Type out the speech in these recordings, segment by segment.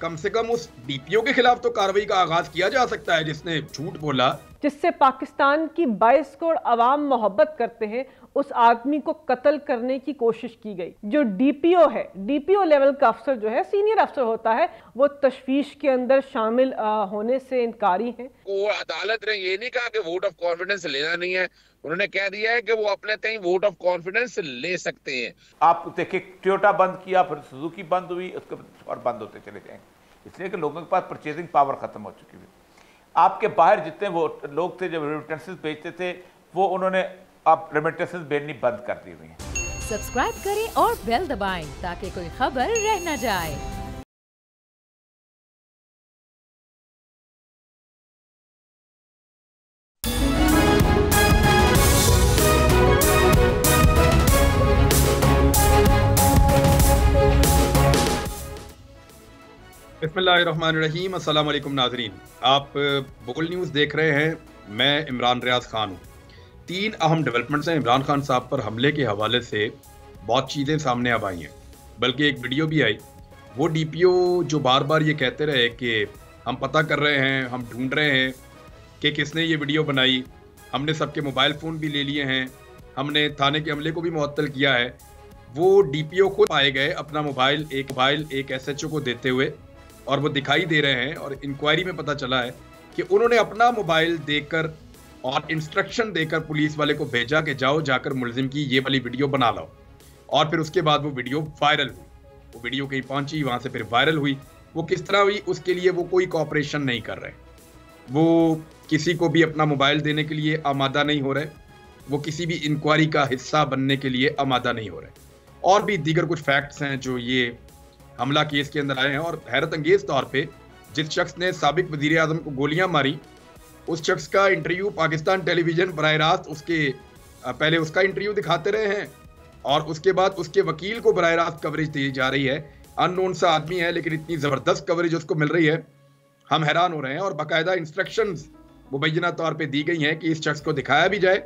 कम से कम उस डीपीओ के खिलाफ तो कार्रवाई का आगाज किया जा सकता है जिसने झूठ बोला, जिससे पाकिस्तान की 22 करोड़ अवाम मोहब्बत करते हैं। उस आदमी को कत्ल करने की कोशिश की गई। जो डीपीओ है, डीपीओ लेवल का अफसर जो है, सीनियर अफसर होता है, वो तशवीश के अंदर शामिल होने से इनकारी है। वो अदालत ने ये नहीं कहा कि वोट ऑफ कॉन्फिडेंस लेना नहीं है, उन्होंने कह दिया है कि वो अपने तय वोट ऑफ कॉन्फिडेंस ले सकते हैं। आप देखिए, टोयोटा बंद किया, फिर सुजुकी बंद हुई, उसके और बंद होते चले जाएंगे, इसलिए कि लोगों के पास परचेजिंग पावर खत्म हो चुकी है। आपके बाहर जितने वो लोग थे जो रेमिटेंसेस बेचते थे, वो उन्होंने अब रेमिटेंसेस भेजनी बंद कर दी हुई है। सब्सक्राइब करें और बेल दबाएं ताकि कोई खबर रह न जाए। बिस्मिल्लाहिर्रहमानिर्रहीम, अस्सलाम वालेकुम नाजरीन। आप बुगल न्यूज़ देख रहे हैं। मैं इमरान रियाज खान हूँ। 3 अहम डेवलपमेंट्स हैं इमरान खान साहब पर हमले के हवाले से। बहुत चीज़ें सामने अब आई हैं, बल्कि एक वीडियो भी आई। वो डीपीओ जो बार बार ये कहते रहे कि हम पता कर रहे हैं, हम ढूंढ रहे हैं कि किसने ये वीडियो बनाई, हमने सबके मोबाइल फ़ोन भी ले लिए हैं, हमने थाने के अमले को भी मुअत्तल किया है। वो डीपीओ को पाए गए अपना मोबाइल एक एसएचओ को देते हुए, और वो दिखाई दे रहे हैं। और इंक्वायरी में पता चला है कि उन्होंने अपना मोबाइल देकर और इंस्ट्रक्शन देकर पुलिस वाले को भेजा कि जाओ जाकर मुलजिम की ये वाली वीडियो बना लो। और फिर उसके बाद वो वीडियो वायरल हुई। वो वीडियो कहीं पहुंची, वहां से फिर वायरल हुई। वो किस तरह हुई, उसके लिए वो कोई कोऑपरेशन नहीं कर रहे, वो किसी को भी अपना मोबाइल देने के लिए आमादा नहीं हो रहे, वो किसी भी इंक्वायरी का हिस्सा बनने के लिए आमादा नहीं हो रहे। और भी दीगर कुछ फैक्ट्स हैं जो ये हमला केस के अंदर आए हैं। और हैरत अंगेज तौर पे जिस शख्स ने साबिक वजीर आजम को गोलियां मारी, उस शख्स का इंटरव्यू पाकिस्तान टेलीविजन बराह रास्त उसके पहले उसका इंटरव्यू दिखाते रहे हैं, और उसके बाद उसके वकील को बराह रास्त कवरेज दी जा रही है। अननोन सा आदमी है, लेकिन इतनी ज़बरदस्त कवरेज उसको मिल रही है, हम हैरान हो रहे हैं। और बाकायदा इंस्ट्रक्शंस मुबैना तौर पर दी गई हैं कि इस शख्स को दिखाया भी जाए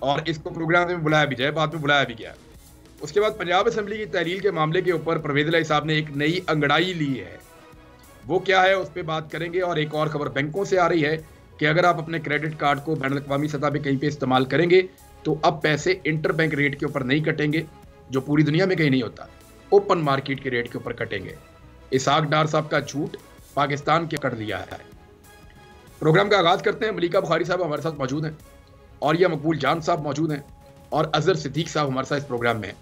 और इसको प्रोग्राम में बुलाया भी जाए। बाद में बुलाया भी गया। उसके बाद पंजाब असेंबली की तहरील के मामले के ऊपर परवेज़ इलाही साहब ने एक नई अंगड़ाई ली है। वो क्या है, उस पर बात करेंगे। और एक और खबर बैंकों से आ रही है कि अगर आप अपने क्रेडिट कार्ड को बैनुल-अक़वामी सतह पे कहीं पे इस्तेमाल करेंगे तो अब पैसे इंटर बैंक रेट के ऊपर नहीं कटेंगे, जो पूरी दुनिया में कहीं नहीं होता, ओपन मार्केट के रेट के ऊपर कटेंगे। इसहाक डार साहब का झूठ पाकिस्तान के कर दिया है। प्रोग्राम का आगाज करते हैं। मलिका बुखारी साहब हमारे साथ मौजूद हैं, और यह मकबूल जान साहब मौजूद हैं, और अजहर सिद्दीक साहब हमारे साथ इस प्रोग्राम में हैं।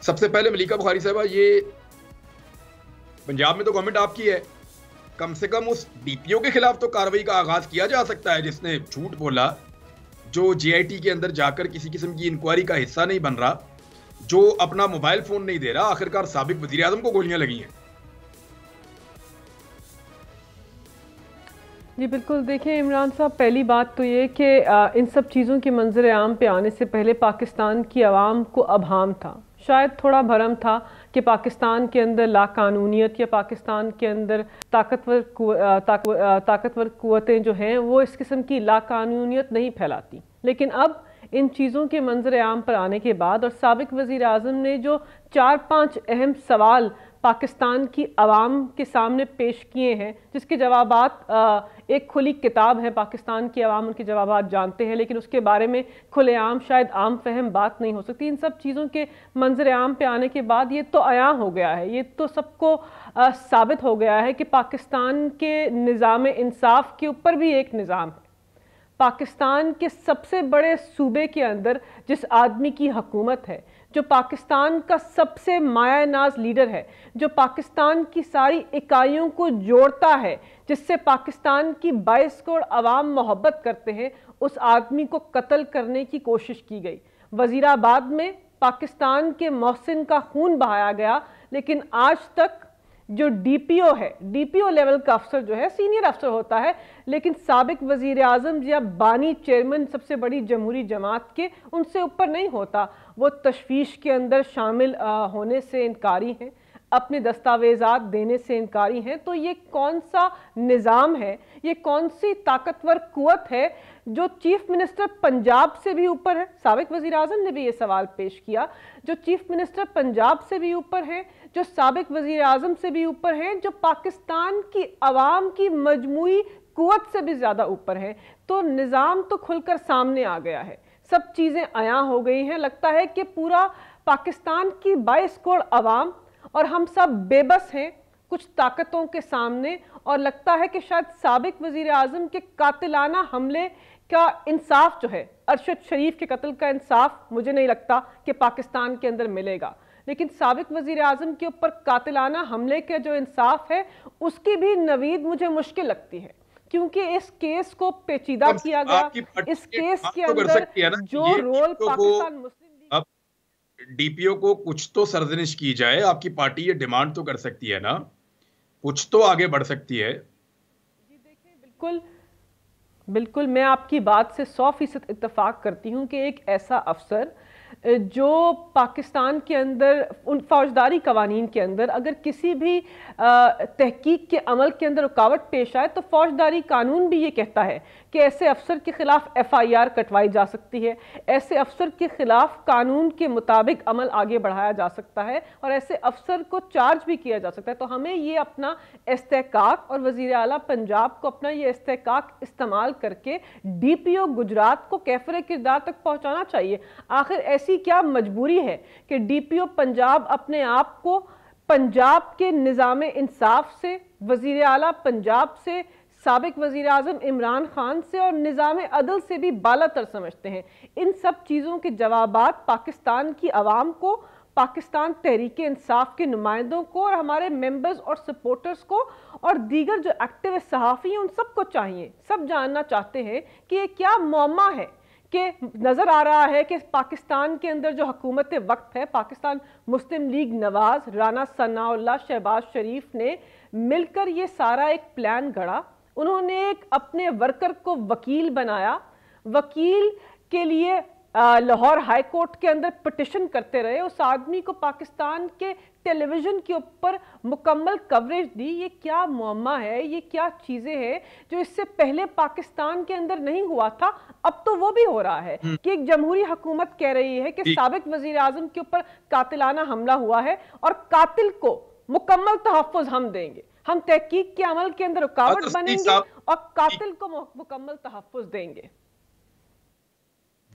सबसे पहले मलिका बुखारी साहबा, ये पंजाब में तो गवर्नमेंट आपकी है, कम से कम उस डीपीओ के खिलाफ तो कार्रवाई का आगाज किया जा सकता है जिसने झूठ बोला, जो जेआईटी के अंदर जाकर किसी किस्म की इंक्वायरी का हिस्सा नहीं बन रहा, जो अपना मोबाइल फोन नहीं दे रहा। आखिरकार साबिक वजीर आजम को गोलियां लगी हैं। जी बिल्कुल। देखिए इमरान साहब, पहली बात तो ये कि इन सब चीज़ों के मंजर आम पे आने से पहले पाकिस्तान की आवाम को अभाम था, शायद थोड़ा भरम था कि पाकिस्तान के अंदर लाकानूनियत या पाकिस्तान के अंदर ताकतवर कुव्वतें जो हैं वो इस किस्म की लाकानूनियत नहीं फैलाती। लेकिन अब इन चीज़ों के मंजर आम पर आने के बाद और साबिक वज़ीर आज़म ने जो 4-5 अहम सवाल पाकिस्तान की आवाम के सामने पेश किए हैं, जिसके जवाबात एक खुली किताब है, पाकिस्तान की आवाम उनके जवाबात जानते हैं, लेकिन उसके बारे में खुलेआम शायद आम फहम बात नहीं हो सकती। इन सब चीज़ों के मंजर आम पे आने के बाद ये तो आया हो गया है, ये तो सबको साबित हो गया है कि पाकिस्तान के निज़ाम इंसाफ के ऊपर भी एक निज़ाम है। पाकिस्तान के सबसे बड़े सूबे के अंदर जिस आदमी की हुकूमत है, जो पाकिस्तान का सबसे मायानाज लीडर है, जो पाकिस्तान की सारी इकाइयों को जोड़ता है, जिससे पाकिस्तान की 22 करोड़ अवाम मोहब्बत करते हैं, उस आदमी को कत्ल करने की कोशिश की गई। वज़ीराबाद में पाकिस्तान के मोहसिन का खून बहाया गया, लेकिन आज तक जो डीपीओ है, डीपीओ लेवल का अफसर जो है, सीनियर अफसर होता है, लेकिन साबिक वजीर आजम या बानी चेयरमैन सबसे बड़ी जमहूरी जमात के, उनसे ऊपर नहीं होता। वो तशवीश के अंदर शामिल होने से इनकारी हैं, अपने दस्तावेज़ात देने से इनकारी हैं। तो ये कौन सा निज़ाम है, ये कौन सी ताकतवर कुव्वत है जो चीफ मिनिस्टर पंजाब से भी ऊपर है? साबिक वज़ीर आज़म ने भी ये सवाल पेश किया, जो चीफ मिनिस्टर पंजाब से भी ऊपर है, जो साबिक वजीर आजम से भी ऊपर हैं, जो पाकिस्तान की आवाम की मजमूई कुव्वत से भी ज़्यादा ऊपर हैं। तो निज़ाम तो खुलकर सामने आ गया है, सब चीज़ें आया हो गई हैं। लगता है कि पूरा पाकिस्तान की 22 करोड़ आवाम और हम सब बेबस हैं कुछ ताकतों के सामने, और लगता है कि शायद साबिक वजीर आजम के कातिलाना हमले का इंसाफ जो है, अरशद शरीफ के कत्ल का इंसाफ मुझे नहीं लगता कि पाकिस्तान के अंदर मिलेगा, लेकिन साबिक वजीर आजम के ऊपर कातिलाना हमले का जो इंसाफ है उसकी भी नवीद मुझे मुश्किल लगती है, क्योंकि इस केस को पेचीदा किया गया। इस केस के अंदर जो रोल पाकिस्तान मुस्लिम लीग, अब डीपीओ को कुछ तो सरजनिश की जाए, आपकी पार्टी ये डिमांड तो कर सकती है ना, कुछ तो आगे बढ़ सकती है। जी देखिए, बिल्कुल बिल्कुल मैं आपकी बात से 100% इत्तेफाक करती हूँ कि एक ऐसा अफसर जो पाकिस्तान के अंदर उन फौजदारी कवानीन के अंदर अगर किसी भी तहकीक के अमल के अंदर रुकावट पेश आए तो फौजदारी कानून भी ये कहता है कि ऐसे अफसर के खिलाफ FIR कटवाई जा सकती है, ऐसे अफसर के खिलाफ कानून के मुताबिक अमल आगे बढ़ाया जा सकता है और ऐसे अफसर को चार्ज भी किया जा सकता है। तो हमें ये अपना इस्तेहकाक और वज़ीर आला पंजाब को अपना ये इस्तेहकाक इस्तेमाल करके DPO गुजरात को कैफरे किरदार तक पहुँचाना चाहिए। आखिर ऐसी क्या मजबूरी है कि DPO पंजाब अपने आप को पंजाब के निज़ाम इंसाफ से, वज़ीर आला पंजाब से, साबिक वज़ीर आज़म इमरान खान से और निज़ाम अदल से भी बालातर समझते हैं। इन सब चीज़ों के जवाबात पाकिस्तान की आवाम को, पाकिस्तान तहरीक इंसाफ के नुमाइंदों को और हमारे मेंबर्स और सपोर्टर्स को और दीगर जो एक्टिविस्ट सहाफ़ी हैं उन सबको चाहिए। सब जानना चाहते हैं कि ये क्या मौमा है कि नज़र आ रहा है कि पाकिस्तान के अंदर जो हुकूमत वक्त है, पाकिस्तान मुस्लिम लीग नवाज, राना सनाउल्लाह, शहबाज शरीफ ने मिलकर ये सारा एक प्लान गढ़ा। उन्होंने एक अपने वर्कर को वकील बनाया, वकील के लिए लाहौर हाई कोर्ट के अंदर पिटिशन करते रहे, उस आदमी को पाकिस्तान के टेलीविज़न के ऊपर मुकम्मल कवरेज दी। ये क्या मौमा है, ये क्या चीज़ें हैं जो इससे पहले पाकिस्तान के अंदर नहीं हुआ था, अब तो वो भी हो रहा है कि एक जमहूरी हुकूमत कह रही है कि साबिक वज़ीर आज़म के ऊपर कातिलाना हमला हुआ है और कातिल को मुकम्मल तहफ़्फ़ुज़ हम देंगे, हम तहकीक के अमल के अंदर रुकावट बनेंगे और कातिल को मुकम्मल तहफ़्फ़ुज़ देंगे।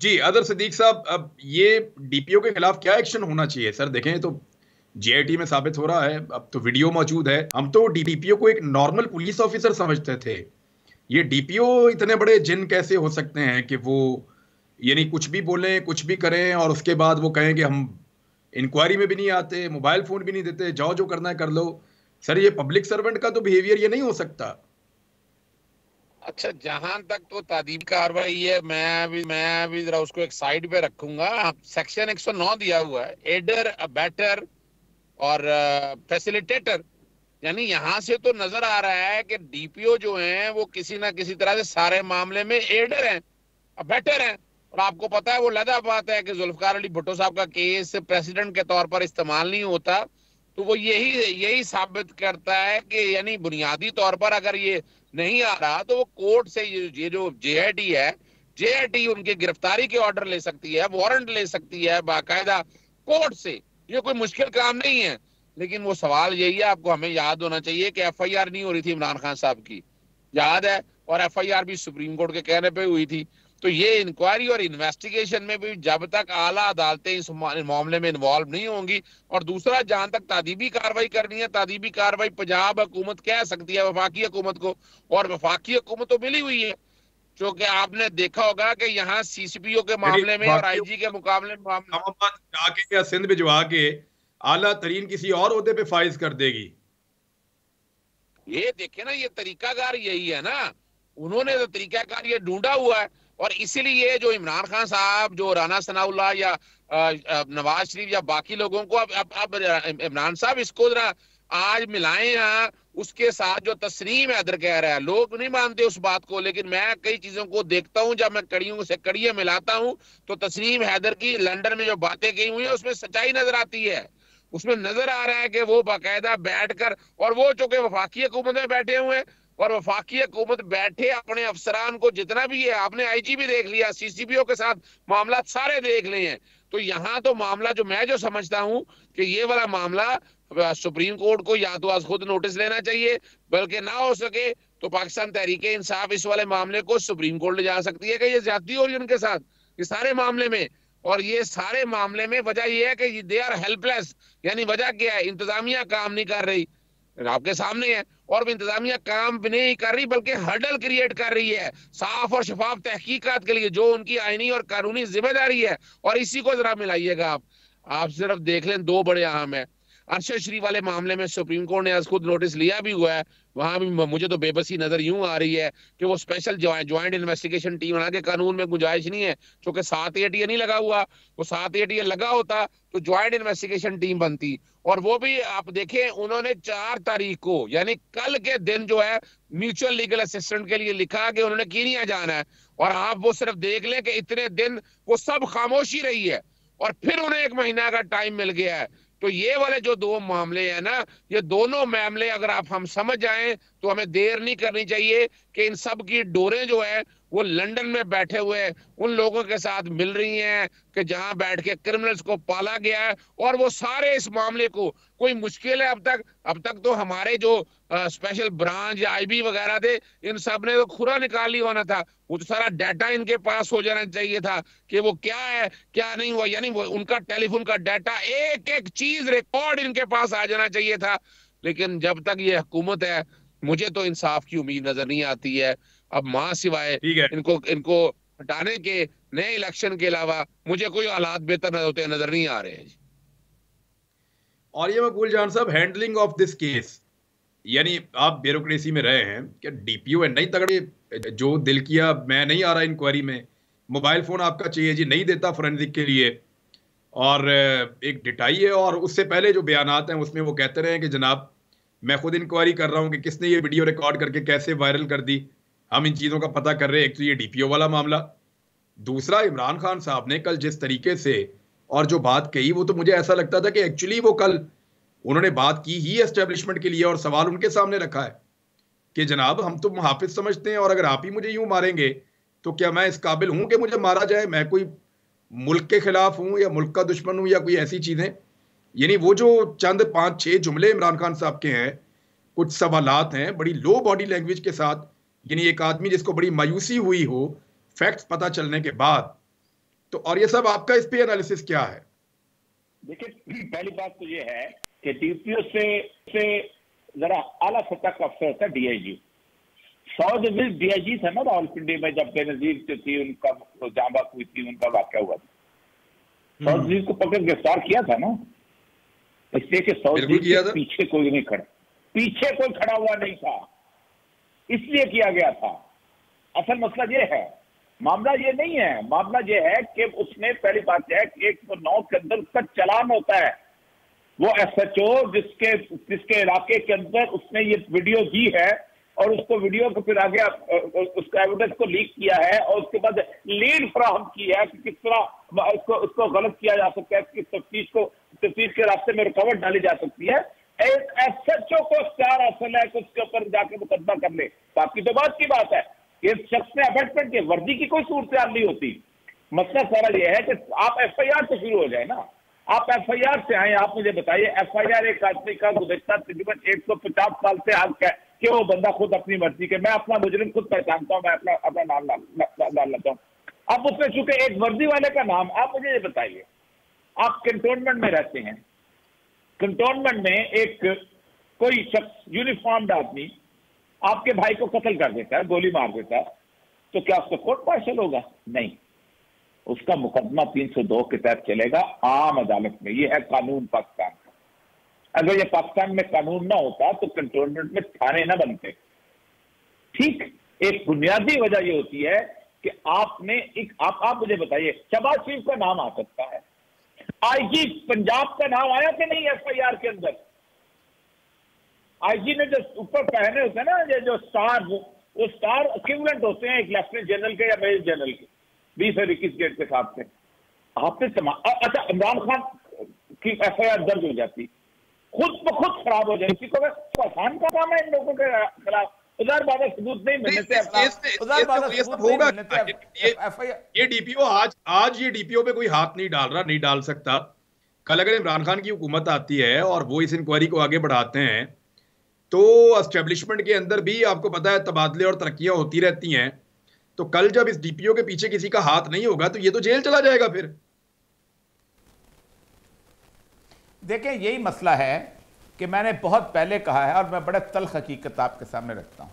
जी अदर सिद्दीक साहब, अब ये DPO के खिलाफ क्या एक्शन होना चाहिए? सर देखें तो JIT में साबित हो रहा है, अब तो वीडियो मौजूद है। हम तो DPO को एक नॉर्मल पुलिस ऑफिसर समझते थे, ये DPO इतने बड़े जिन कैसे हो सकते हैं कि वो यानी कुछ भी बोलें, कुछ भी करें और उसके बाद वो कहें कि हम इंक्वायरी में भी नहीं आते, मोबाइल फोन भी नहीं देते, जाओ जो करना है कर लो। सर ये पब्लिक सर्वेंट का तो बिहेवियर ये नहीं हो सकता। अच्छा, जहां तक तो तादीबी कार्रवाई है, मैं भी जरा उसको एक साइड पे रखूंगा। सेक्शन 109 दिया हुआ है, एडर, अबैटर और फैसिलिटेटर, यानी यहाँ से तो नजर आ रहा है कि DPO जो हैं वो किसी ना किसी तरह से सारे मामले में एडर हैं, अबैटर हैं। और आपको पता है वो लदा बात है कि जुल्फकार अली भुट्टो साहब का केस प्रेसिडेंट के तौर पर इस्तेमाल नहीं होता, तो वो यही साबित करता है कि यानी बुनियादी तौर पर अगर ये नहीं आ रहा तो वो कोर्ट से ये जो JIT है, JIT उनकी गिरफ्तारी के ऑर्डर ले सकती है, वारंट ले सकती है बाकायदा कोर्ट से। ये कोई मुश्किल काम नहीं है, लेकिन वो सवाल यही है, आपको हमें याद होना चाहिए कि FIR नहीं हो रही थी इमरान खान साहब की, याद है, और FIR भी सुप्रीम कोर्ट के कहने पे हुई थी। तो ये इंक्वायरी और इन्वेस्टिगेशन में भी जब तक आला अदालतें इस मामले में इन्वॉल्व नहीं होंगी, और दूसरा जहां तक तादीबी कार्रवाई करनी है, तादीबी कार्रवाई पंजाब हुकूमत कह सकती है वफाकी हुकूमत को, और वफाकी हुकूमत तो मिली हुई है, क्योंकि आपने देखा होगा कि यहाँ CCPO के मामले में और IG के मुकाबले में या सिंध भिजवा के आला तरीन किसी और ओहदे पे फाइज कर देगी। ये देखे ना, ये तरीकाकार यही है ना, उन्होंने तो तरीकाकार ये ढूंढा हुआ है। और इसीलिए जो इमरान खान साहब, जो राना सनाउल्लाह या नवाज शरीफ या बाकी लोगों को अब इमरान साहब इसको जरा आज मिलाएं यहाँ उसके साथ जो तस्नीम हैदर कह रहा है। लोग नहीं मानते उस बात को, लेकिन मैं कई चीजों को देखता हूँ, जब मैं कड़ियों से कड़ियां मिलाता हूँ तो तस्नीम हैदर की लंदन में जो बातें कही हुई है उसमें सच्चाई नजर आती है। उसमें नजर आ रहा है कि वो बाकायदा बैठकर, और वो चूंकि वफाकी हुकूमत में बैठे हुए हैं और वफाकी हुकूमत बैठे अपने अफसरान को जितना भी है, आपने IG भी देख लिया, CCPO के साथ मामला सारे देख लिए हैं। तो यहाँ तो मामला जो मैं समझता हूँ कि ये वाला मामला सुप्रीम कोर्ट को या तो आज खुद नोटिस लेना चाहिए, बल्कि ना हो सके तो पाकिस्तान तहरीक इंसाफ इस वाले मामले को सुप्रीम कोर्ट ले जा सकती है कि ये ज्यादती हो रही है उनके साथ ये सारे मामले में। और ये सारे मामले में वजह यह है कि दे आर हेल्पलेस, यानी वजह क्या है, इंतजामिया काम नहीं कर रही, आपके सामने है। और इंतजामिया काम भी नहीं कर रही बल्कि हर्डल क्रिएट कर रही है साफ और शफाफ तहकीकात के लिए, जो उनकी आईनी और कानूनी जिम्मेदारी है। और इसी को जरा मिलाइएगा आप सिर्फ देख लें, दो बड़े अहम है। अरशद शरीफ वाले मामले में सुप्रीम कोर्ट ने आज खुद नोटिस लिया भी हुआ है, वहां भी मुझे तो बेबसी नजर यूं आ रही है कि वो स्पेशल ज्वाइंट इन्वेस्टिगेशन टीम बना के, कानून में गुंजाइश नहीं है क्योंकि 7 ATA नहीं लगा हुआ, वो 7 ATA लगा होता तो ज्वाइंट इन्वेस्टिगेशन टीम बनती। और वो भी आप देखें उन्होंने 4 तारीख को यानी कल के दिन जो है म्यूचुअल लीगल असिस्टेंट के लिए लिखा कि उन्होंने कीनिया जाना है। और आप वो सिर्फ देख लें कि इतने दिन वो सब खामोशी रही है और फिर उन्हें 1 महीना का टाइम मिल गया है। तो ये वाले जो 2 मामले हैं ना, ये दोनों मामले अगर हम समझ जाएं तो हमें देर नहीं करनी चाहिए कि इन सब की डोरें जो है वो लंदन में बैठे हुए उन लोगों के साथ मिल रही हैं कि जहां बैठ के क्रिमिनल्स को पाला गया है। और वो सारे इस मामले को कोई मुश्किल है अब तक तो हमारे जो स्पेशल ब्रांच या IB वगैरह थे, इन सब ने तो खुरा निकाल लिया होना था, वो तो सारा डाटा इनके पास हो जाना चाहिए था कि वो क्या है क्या नहीं हुआ, यानी वो उनका टेलीफोन का डाटा एक एक चीज रिकॉर्ड इनके पास आ जाना चाहिए था। लेकिन जब तक ये हुकूमत है मुझे तो इंसाफ की उम्मीद नजर नहीं आती है। अब मां सिवाय इनको हटाने के नए इलेक्शन के अलावा मुझे कोई हालात बेहतर होते नजर नहीं आ रहे हैं। और ये मकबूल जान साहब, हैंडलिंग ऑफ दिस केस, यानी आप ब्यूरोक्रेसी में रहे हैं कि DPO है नहीं तगड़े, जो दिल किया मैं नहीं आ रहा इंक्वायरी में, मोबाइल फोन आपका चाहिए जी नहीं देता फोरेंसिक के लिए, और एक डिटाई है। और उससे पहले जो बयानात हैं उसमें वो कहते रहे कि जनाब मैं खुद इंक्वायरी कर रहा हूं कि किसने ये वीडियो रिकॉर्ड करके कैसे वायरल कर दी, हम इन चीज़ों का पता कर रहे हैं। एक तो ये DPO वाला मामला, दूसरा इमरान खान साहब ने कल जिस तरीके से और जो बात कही, वो तो मुझे ऐसा लगता था कि एक्चुअली वो कल उन्होंने बात की ही एस्टेब्लिशमेंट के लिए और सवाल उनके सामने रखा है कि जनाब हम तो मुहाफिज समझते हैं और अगर आप ही मुझे यूं मारेंगे तो क्या मैं इस काबिल हूं कि मुझे मारा जाए, मैं कोई मुल्क के खिलाफ हूं या मुल्क का दुश्मन हूं या कोई ऐसी चीजें। यानी वो जो चंद 5-6 जुमले इमरान खान साहब के हैं, कुछ सवालात हैं बड़ी लो बॉडी लैंग्वेज के साथ, यानी एक आदमी जिसको बड़ी मायूसी हुई हो फैक्ट्स पता चलने के बाद। तो और ये सब आपका इस पे एनालिसिस क्या है? देखिए, पहली बात तो ये है कि DPO से जरा आला सतह का अफसर होता है DIG। 100 DIG था ना रावलपिंडी में जब बेनजीर जो थी उनका जांबाज हुई थी, उनका वाकया हुआ था, 100 को पकड़ गिरफ्तार किया था ना, इसलिए कि 100 के पीछे कोई नहीं खड़ा, पीछे कोई खड़ा हुआ नहीं था, इसलिए किया गया था। असल मसला ये है, मामला ये नहीं है, मामला ये है कि उसने, पहली बात यह है कि 109 के अंदर उसका चालान होता है, वो SHO जिसके इलाके के अंदर उसने ये वीडियो दी है और उसको वीडियो को फिर आगे उसको एविडेंस को लीक किया है और उसके बाद लीड फराहम की है कि किस तरह उसको गलत किया जा सकता है, किस तफ्तीश के रास्ते में रुकावट डाली जा सकती है। एक SHO को इख्तियार हासिल है कि उसके ऊपर जाके मुकदमा कर ले, बाकी तो बात की बात है। इस शख्स ने अपॉइंटमेंट के वर्दी की कोई सूरत हाल नहीं होती। मसला सारा यह है कि आप FIR से शुरू हो जाए ना, आप FIR से आए। आप मुझे बताइए, FIR एक आदमी का गुज़श्ता तकरीबन 150 साल से हक है कि वो बंदा खुद अपनी मर्जी के, मैं अपना मुजरिम खुद पहचानता हूँ, मैं अपना नाम डाल लेता हूँ। अब उसमें चूंकि एक वर्दी वाले का नाम, आप मुझे ये बताइए, आप कंटोनमेंट में रहते हैं, कंटोनमेंट में एक कोई शख्स यूनिफॉर्म्ड आदमी आपके भाई को कत्ल कर देता है, गोली मार देता है, तो क्या उसका कोर्ट मार्शल होगा? नहीं, उसका मुकदमा 302 के तहत चलेगा आम अदालत में। यह है कानून पाकिस्तान का। अगर यह पाकिस्तान में कानून ना होता तो कंटोनमेंट में थाने ना बनते। ठीक, एक बुनियादी वजह यह होती है कि आपने आप मुझे बताइए, शहबाज शरीफ का नाम आ सकता है, IG पंजाब का नाम आया कि नहीं FIR के अंदर? IG ने जो ऊपर पहने होते हैं ना, ये जो स्टार, वो स्टार इक्विवेलेंट होते हैं एक लेफ्टिनेंट जनरल के या मेजर जनरल के, 20 और 21 ग्रेड के हिसाब से। आपने अच्छा, इमरान खान की FIR दर्ज हो जाती, खुद ब खुद खराब हो जाती, तो आसान का काम है इन लोगों के खिलाफ। उधर बाबा सबूत नहीं मिलने से ये DPO आज ये DPO पे कोई हाथ नहीं डाल रहा, नहीं डाल सकता, कल अगर इमरान खान की हुकूमत आती है और वो इस इंक्वायरी को आगे बढ़ाते हैं तो एस्टेब्लिशमेंट के अंदर भी आपको पता है तबादले और तरक्कियां होती रहती हैं, तो कल जब इस डीपीओ के पीछे किसी का हाथ नहीं होगा तो ये तो जेल चला जाएगा फिर। देखें, यही मसला है कि मैंने बहुत पहले कहा है और मैं बड़े तल्ख हकीकत आपके सामने रखता हूं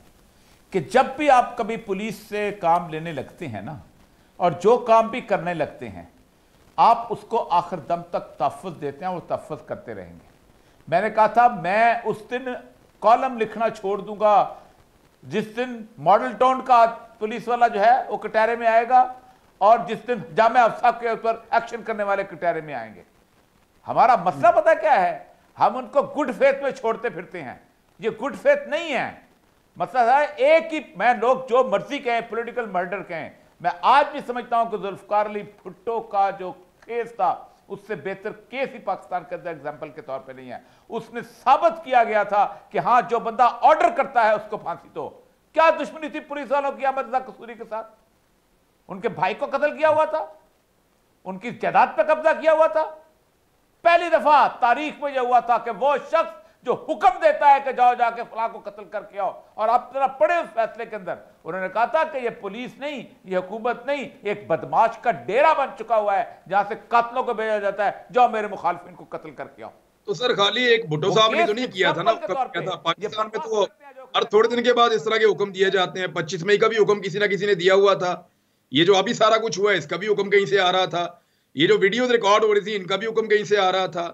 कि जब भी आप कभी पुलिस से काम लेने लगते हैं ना, और जो काम भी करने लगते हैं, आप उसको आखिर दम तक तहफ़्फ़ुज़ देते हैं, वो तहफ़्फ़ुज़ करते रहेंगे। मैंने कहा था मैं उस दिन कॉलम लिखना छोड़ दूंगा जिस दिन मॉडल टाउन का पुलिस वाला जो है वो कटहरे में आएगा और जिस दिन जामिया अफसा के ऊपर एक्शन करने वाले कटहरे में आएंगे। हमारा मसला पता क्या है, हम उनको गुड फेथ में छोड़ते फिरते हैं। ये गुड फेथ नहीं है। मसला है एक ही, मैं लोग जो मर्जी कहें, पॉलिटिकल मर्डर कहें, मैं आज भी समझता हूं कि जुल्फकार अली भुट्टो का जो केस था उससे बेहतर केस ही पाकिस्तान के अंदर एग्जाम्पल के तौर पे नहीं है। उसने साबित किया गया था कि हां, जो बंदा ऑर्डर करता है उसको फांसी दो। क्या दुश्मनी थी पुलिस वालों की अहमद रजा कसूरी के साथ? उनके भाई को कत्ल किया हुआ था, उनकी जायदाद पे कब्जा किया हुआ था। पहली दफा तारीख में यह हुआ था कि वो शख्स जो हुक्म देता है कि जाओ जाके फलां को कत्ल करके आओ, और आप जरा पढ़े उस फैसले के अंदर, उन्होंने कहा था कि ये पुलिस नहीं, ये हुकूमत नहीं, एक बदमाश का डेरा बन चुका हुआ है जहां से कातलों को भेजा जाता है, जाओ मेरे मुखालिफिन को कत्ल करके आओ। तो सर खाली एक भुट्टो साहब ने तो नहीं किया था ना, पाकिस्तान में तो हर थोड़े दिन के बाद इस तरह के हुक्म दिए जाते हैं। 25 मई का भी हुक्म किसी ना किसी ने दिया हुआ था। ये जो अभी सारा कुछ हुआ है इसका भी हुक्म कहीं से आ रहा था। ये जो वीडियोस रिकॉर्ड हो रही थी इनका भी हुक्म कहीं से आ रहा था।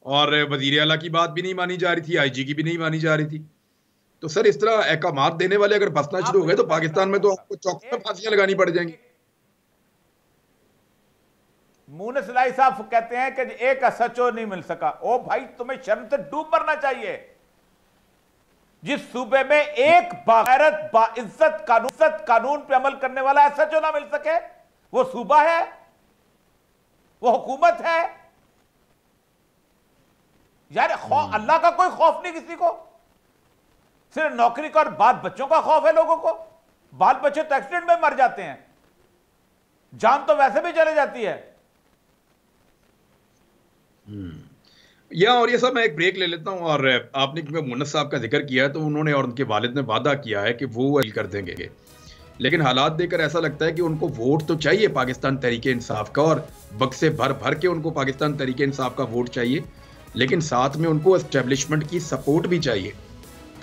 और वजीर आला की बात भी नहीं मानी जा रही थी, आईजी की भी नहीं मानी जा रही थी। तो सर इस तरह अहकामात देने वाले अगर बसना शुरू हो गए तो पाकिस्तान में तो आपको चौक में फांसियां लगानी पड़ जाएंगी। मूनस इलाही साहब कहते हैं कि एक एसएचओ नहीं मिल सका। ओ भाई, तुम्हें शर्म से डूब मरना चाहिए। जिस सूबे में एक बागैरत बाइज्जत कानून पे अमल करने वाला एसएचओ ना मिल सके, वो सूबा है, वो हुकूमत है यार। अल्लाह का कोई खौफ नहीं किसी को, सिर्फ नौकरी का और बाल बच्चों का खौफ है लोगों को। बाल बच्चे तो एक्सीडेंट में मर जाते हैं, जान तो वैसे भी चले जाती है। और ये सब मैं एक ब्रेक ले लेता हूं। और आपने क्योंकि मुन्नस साहब का जिक्र किया है तो उन्होंने और उनके वालिद ने वादा किया है कि वो अपील कर देंगे, लेकिन हालात देखकर ऐसा लगता है कि उनको वोट तो चाहिए पाकिस्तान तहरीक इंसाफ का, और बक्से भर भर के उनको पाकिस्तान तहरीक इंसाफ का वोट चाहिए, लेकिन साथ में उनको एस्टेब्लिशमेंट की सपोर्ट भी चाहिए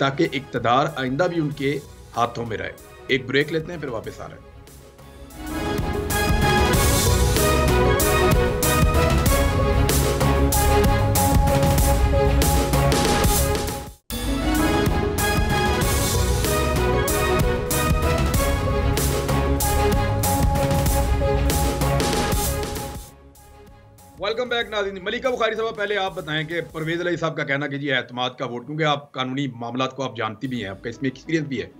ताकि इक्तदार आइंदा भी उनके हाथों में रहे। एक ब्रेक लेते हैं, फिर वापस आ रहे हैं। वेलकम बैक नाज़रीन। मलिका बुखारी साहब, पहले आप बताएं कि परवेज अली साहब का कहना कि जी एतमाद का वोट, क्योंकि आप कानूनी मामलात को आप जानती भी हैं, आपका इसमें एक्सपीरियंस भी है,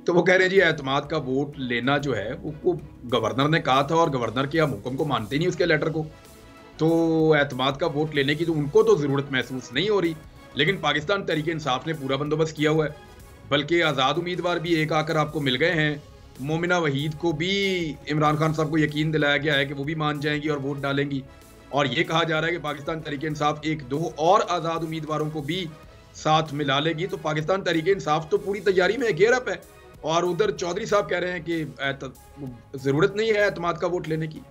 तो वो कह रहे हैं जी एतमाद का वोट लेना जो है वो गवर्नर ने कहा था और गवर्नर के हम हुक्म को मानते नहीं उसके लेटर को, तो एतमाद का वोट लेने की तो उनको तो ज़रूरत महसूस नहीं हो रही, लेकिन पाकिस्तान तहरीक इंसाफ ने पूरा बंदोबस्त किया हुआ है। बल्कि आज़ाद उम्मीदवार भी एक आकर आपको मिल गए हैं। मोमिना वहीद को भी इमरान खान साहब को यकीन दिलाया गया है कि वो भी मान जाएंगी और वोट डालेंगी, और ये कहा जा रहा है कि पाकिस्तान तहरीक इंसाफ एक दो और आज़ाद उम्मीदवारों को भी साथ मिला लेगी। तो पाकिस्तान तहरीक इंसाफ तो पूरी तैयारी में गेयर अप है, और उधर चौधरी साहब कह रहे हैं कि ज़रूरत नहीं है एतमाद का वोट लेने की।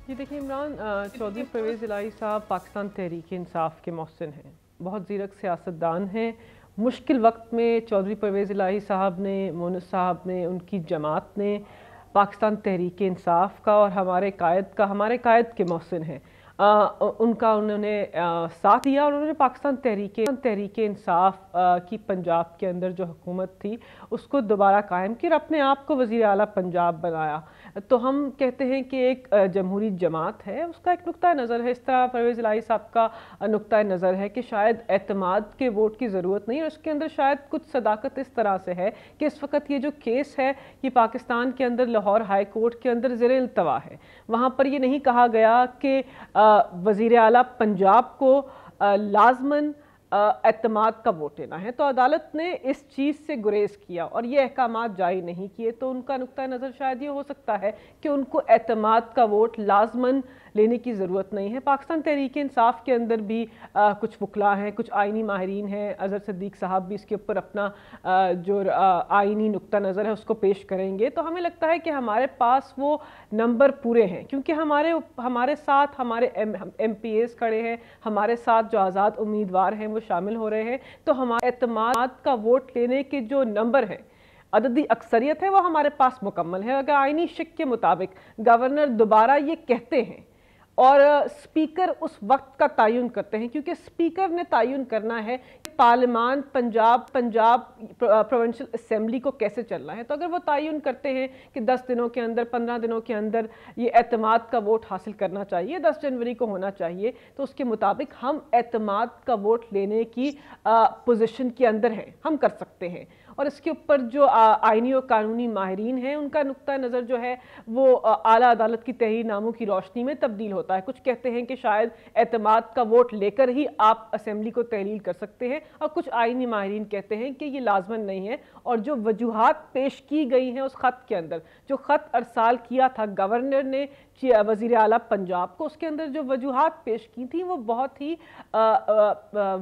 ये देखिए इमरान, चौधरी परवेज़ इलाही साहब पाकिस्तान तहरीक इंसाफ के मोहसिन हैं, बहुत ज़ीरक सियासतदान हैं। मुश्किल वक्त में चौधरी परवेज़ इलाही साहब ने, मुन्नस साहब ने, उनकी जमात ने पाकिस्तान तहरीक इंसाफ का और हमारे कायद के मोहसिन हैं, उनका उन्होंने साथ दिया, और उन्होंने पाकिस्तान तहरीक इंसाफ की पंजाब के अंदर जो हुकूमत थी उसको दोबारा कायम किया और अपने आप को वज़ीर आला पंजाब बनाया। तो हम कहते हैं कि एक जमहूरी जमात है, उसका एक नुक्ता नज़र है। इस तरह परवेज़ इलाही साहब का नुक्ता नज़र है कि शायद एतमाद के वोट की ज़रूरत नहीं है, उसके अंदर शायद कुछ सदाकत इस तरह से है कि इस वक्त ये जो केस है ये पाकिस्तान के अंदर लाहौर हाई कोर्ट के अंदर ज़ेर इल्तवा है। वहाँ पर ये नहीं कहा गया कि वज़ीर आला पंजाब को लाजमन एतमाद का वोट लेना है। तो अदालत ने इस चीज़ से गुरेज किया और ये अहकामात जारी नहीं किए, तो उनका नुक्ता नज़र शायद ये हो सकता है कि उनको एतमाद का वोट लाजमन लेने की ज़रूरत नहीं है। पाकिस्तान तहरीक इंसाफ के अंदर भी कुछ वकला हैं, कुछ आइनी माहिरीन हैं, अजहर सिद्दीक साहब भी इसके ऊपर अपना जो आइनी नुक्ता नज़र है उसको पेश करेंगे। तो हमें लगता है कि हमारे पास वो नंबर पूरे हैं, क्योंकि हमारे साथ हमारे MPAs खड़े हैं, हमारे साथ जो आज़ाद उम्मीदवार हैं वो शामिल हो रहे हैं। तो हमारे एतमाद का वोट लेने के जो नंबर हैं, अददी अक्सरियत है, वो हमारे पास मुकम्मल है। अगर आइनी शिक के मुताबिक गवर्नर दोबारा ये कहते हैं और स्पीकर उस वक्त का तयन करते हैं, क्योंकि स्पीकर ने तयन करना है कि पार्लियामान पंजाब प्रोविंशियल असेंबली को कैसे चलना है। तो अगर वो तयन करते हैं कि 10 दिनों के अंदर, 15 दिनों के अंदर ये एतमाद का वोट हासिल करना चाहिए, 10 जनवरी को होना चाहिए, तो उसके मुताबिक हम एतमाद का वोट लेने की पोजीशन के अंदर हैं, हम कर सकते हैं। और इसके ऊपर जो आइनी और कानूनी माहिरीन हैं उनका नुक्ता नज़र जो है वो आला अदालत की तहरीरनामों की रोशनी में तब्दील होता है। कुछ कहते हैं कि शायद एतमाद का वोट लेकर ही आप असेंबली को तहलील कर सकते हैं, और कुछ आइनी माहिरीन कहते हैं कि ये लाजमन नहीं है। और जो वजूहात पेश की गई हैं उस ख़त के अंदर, जो ख़त अरसाल किया था गवर्नर ने वज़ीर आला पंजाब को, उसके अंदर जो वजूहात पेश की थी वो बहुत ही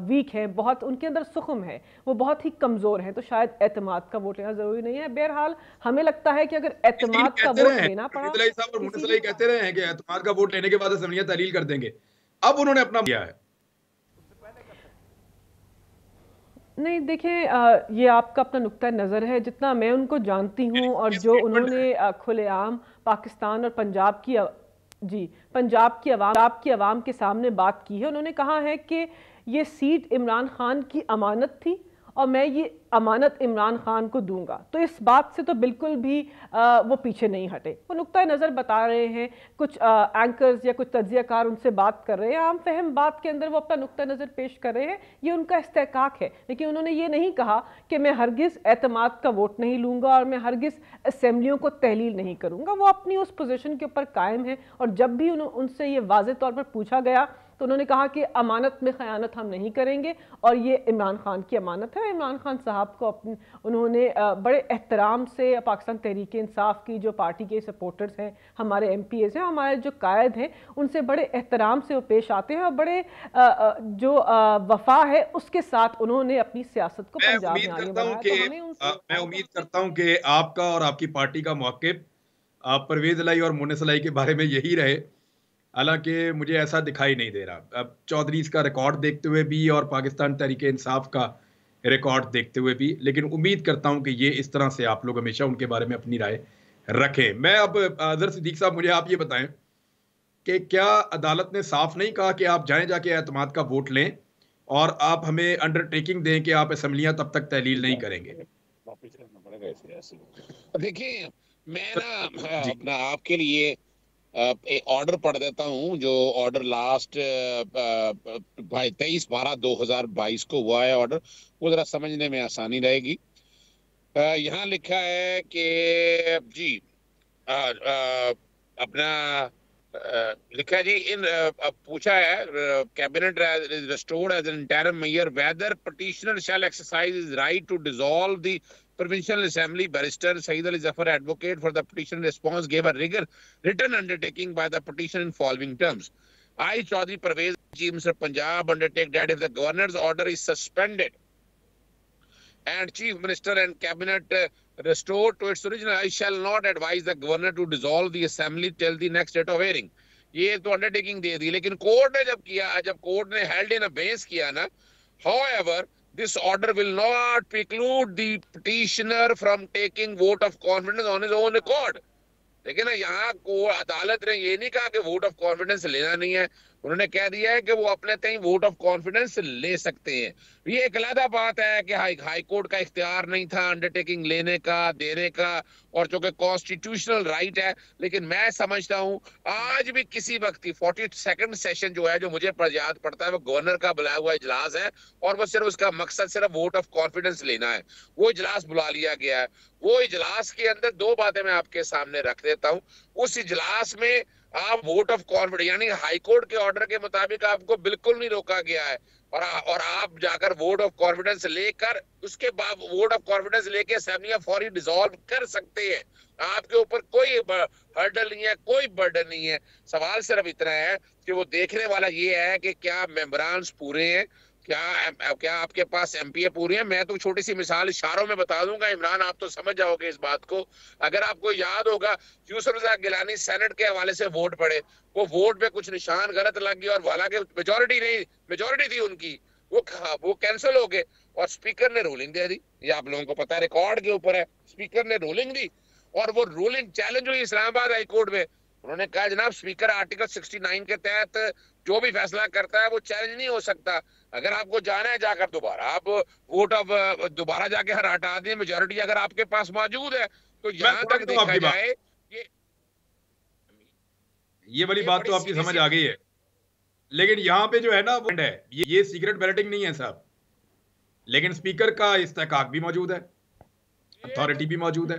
वीक है, बहुत उनके अंदर सुखम है, वो बहुत ही कमज़ोर है। तो शायद एतमाद का वोट लेना ज़रूरी नहीं है। बहरहाल हमें लगता है कि अगर एतमाद का वोट लेना पड़ा, कहते रहे हैं कि एतमाद का वोट लेने के बाद असेंबलियां तहलील कर देंगे, अब उन्होंने अपना किया है। नहीं, देखें, ये आपका अपना नुक्ता नज़र है। जितना मैं उनको जानती हूँ और जो उन्होंने खुलेआम पाकिस्तान और पंजाब की आवाम के सामने बात की है, उन्होंने कहा है कि ये सीट इमरान खान की अमानत थी और मैं ये अमानत इमरान खान को दूंगा। तो इस बात से तो बिल्कुल भी वो पीछे नहीं हटे। वो नुक्ता नज़र बता रहे हैं, कुछ एंकर्स या कुछ तज्ज़ियाकार उनसे बात कर रहे हैं, आम फहम बात के अंदर वो अपना नुक्ता नज़र पेश कर रहे हैं, ये उनका इस्तेहकाक है। लेकिन उन्होंने ये नहीं कहा कि मैं हरगिज़ एतमाद का वोट नहीं लूँगा और मैं हरगिज़ असेंबलियों को तहलील नहीं करूँगा। वो अपनी उस पोजीशन के ऊपर कायम है। और जब भी उनसे ये वाज़े तौर पर पूछा गया तो उन्होंने कहा कि अमानत में ख़यानत हम नहीं करेंगे और ये इमरान खान की अमानत है। इमरान खान साहब को उन्होंने बड़े एहतराम से, पाकिस्तान तहरीक इंसाफ की जो पार्टी के सपोर्टर्स हैं, हमारे MPAs हैं, हमारे जो कायद हैं, उनसे बड़े एहतराम से वो पेश आते हैं और बड़े जो वफा है उसके साथ उन्होंने अपनी सियासत को पंजाब में आगे बढ़ाया। मैं उम्मीद करता हूँ कि आपका और आपकी पार्टी का मौक़िफ़ परवेज़ इलाही और मुन्निस इलाही के बारे में यही रहे, हालांकि मुझे ऐसा दिखाई नहीं दे रहा। अब चौधरीज़ का रिकॉर्ड देखते हुए भी और पाकिस्तान तहरीक इंसाफ का रिकॉर्ड देखते हुए भी, लेकिन उम्मीद करता हूं कि ये इस तरह से आप लोग हमेशा उनके बारे में अपनी राय रखें। मैं अब अजहर सिद्दीक साहब, मुझे आप ये बताएं कि क्या अदालत ने साफ नहीं कहा कि आप जाएं जाके एतमाद का वोट लें और आप हमें अंडरटेकिंग दें कि आप असेंबलियां तब तक तहलील नहीं करेंगे? देखिए, मैं ना अपना आपके लिए एक ऑर्डर पढ़ देता हूं, जो ऑर्डर लास्ट 23/12/2022 को हुआ है ऑर्डर, वो जरा समझने में आसानी रहेगी। यहाँ लिखा है कि जी अपना लिखा है जी, पूछा है cabinet restored as an interim measure whether petitioner shall exercise his right to dissolve the Provincial Assembly. Barrister Saeed Ali Zafar, advocate for the petition response, gave a written undertaking by the petition in following terms. I, Chaudhry Parvez, Chief Minister of Punjab, undertake that if the governor's order is suspended and Chief Minister and Cabinet restored to its original, I shall not advise the governor to dissolve the assembly till the next date of hearing. ये तो undertaking दे दी, लेकिन court ने जब court ने held in अबेंस किया ना, however, this order will not preclude the petitioner from taking vote of confidence on his own accord. लेकिन यहाँ को अदालत ने ये नहीं कहा कि वोट ऑफ कॉन्फिडेंस लेना नहीं है, उन्होंने कह दिया है कि वो अपने तय वोट ऑफ कॉन्फिडेंस ले सकते हैं। ये एक अलग बात है कि हाई कोर्ट का इख्तियार नहीं था अंडरटेकिंग लेने का, देने का, और चूंकि कॉन्स्टिट्यूशनल राइट है। लेकिन मैं समझता हूँ आज भी किसी वक्त 42nd सेशन जो है, जो मुझे याद पड़ता है, वो गवर्नर का बुलाया हुआ इजलास है और वो सिर्फ उसका मकसद सिर्फ वोट ऑफ कॉन्फिडेंस लेना है। वो इजलास बुला लिया गया है। वो इजलास के अंदर दो बातें मैं आपके सामने रख देता हूँ। उस इजलास में आप वोट ऑफ कॉन्फिडेंस यानी हाई कोर्ट के ऑर्डर के मुताबिक आपको बिल्कुल नहीं रोका गया है और आप जाकर वोट ऑफ कॉन्फिडेंस लेकर उसके बाद वोट ऑफ कॉन्फिडेंस लेके असेंबलियां फौरी डिसॉल्व कर सकते हैं। आपके ऊपर कोई हर्डल नहीं है, कोई बर्डन नहीं है। सवाल सिर्फ इतना है कि वो देखने वाला ये है कि क्या मेंबरान पूरे हैं, क्या आपके पास एमपीए पूरी है। मैं तो छोटी सी मिसाल इशारों में बता दूंगा, इमरान आप तो समझ जाओगे इस बात को। अगर आपको याद होगा यूसुफ रज़ा गिलानी सेनेट के हवाले से वोट पड़े, वो वोट पे कुछ निशान गलत लग गया और हालांकि मेजोरिटी थी उनकी, वो कैंसिल हो गए और स्पीकर ने रूलिंग दे दी। ये आप लोगों को पता है, रिकॉर्ड के ऊपर है, स्पीकर ने रूलिंग दी और वो रूलिंग चैलेंज हुई इस्लामाबाद हाई कोर्ट में। उन्होंने कहा जनाब स्पीकर आर्टिकल 69 के तहत जो भी फैसला करता है वो चैलेंज नहीं हो सकता। अगर आपको जाना है जाकर दोबारा आप वोट ऑफ दोबारा जाके हटा दें, मेजोरिटी अगर आपके पास मौजूद है तो यहाँ तक देखा जाए ये वाली बात तो आपकी समझ आ गई है, लेकिन यहाँ पे जो है ना वो है ये सीक्रेट बैलेटिंग नहीं है साहब, लेकिन स्पीकर का इस्तेकाक भी मौजूद है, अथॉरिटी भी मौजूद है।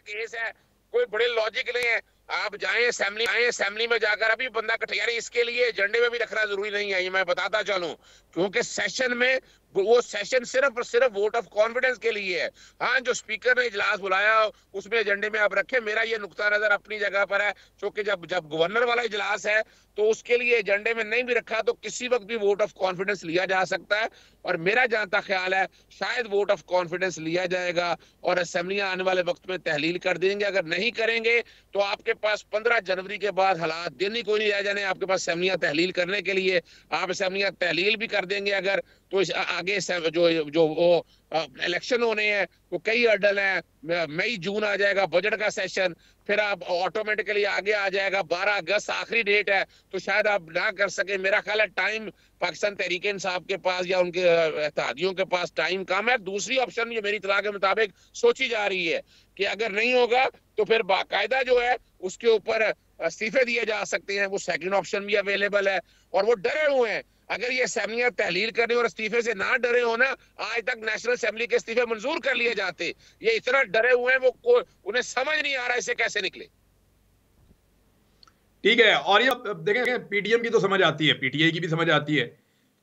केस है, कोई बड़े लॉजिक नहीं है। आप जाएं असेंबली में जाकर अभी बंदा कटियारी इसके लिए एजेंडे में भी रखना जरूरी नहीं है, ये मैं बताता चलूं, क्योंकि सेशन में वो सेशन सिर्फ और सिर्फ वोट ऑफ कॉन्फिडेंस के लिए है। हाँ, जो स्पीकर ने इजलास बुलाया उसमें एजेंडे में आप रखें, मेरा ये नुक्ता नजर अपनी जगह पर है, क्योंकि जब गवर्नर वाला इजलास है तो उसके लिए एजेंडे में नहीं भी रखा तो किसी वक्त भी वोट ऑफ कॉन्फिडेंस लिया जा सकता है। और मेरा जहां तक ख्याल है शायद वोट ऑफ कॉन्फिडेंस लिया जाएगा और असेंबलियां आने वाले वक्त में तहलील कर देंगे। अगर नहीं करेंगे तो आपके पास 15 जनवरी के बाद हालात दिन ही कोई नहीं रह जाने आपके पास असेंबलियां तहलील करने के लिए। आप असेंबलियां तहलील भी कर देंगे अगर, तो आगे जो वो इलेक्शन होने हैं वो कई अडल हैं, मई जून आ जाएगा बजट का सेशन, फिर आप ऑटोमेटिकली आगे आ जाएगा 12 अगस्त आखिरी डेट है, तो शायद आप ना कर सके। मेरा ख्याल है टाइम पाकिस्तान तहरीक इंसाफ के पास या उनके इत्तेहादियों के पास टाइम कम है। दूसरी ऑप्शन ये मेरी इत्तला के मुताबिक सोची जा रही है कि अगर नहीं होगा तो फिर बाकायदा जो है उसके ऊपर इस्तीफे दिए जा सकते हैं, वो सेकंड ऑप्शन भी अवेलेबल है। और वो डरे हुए हैं, अगर ये असेंबलियां तहलील करने और इस्तीफे से ना डरे हो ना, आज तक नेशनल असेंबली के इस्तीफे मंजूर कर लिए जाते। ये इतना डरे हुए हैं वो उन्हें समझ नहीं आ रहा इसे कैसे निकले। ठीक है, और ये देखें पीटीएम की तो समझ आती है, पीटीआई की भी समझ आती है,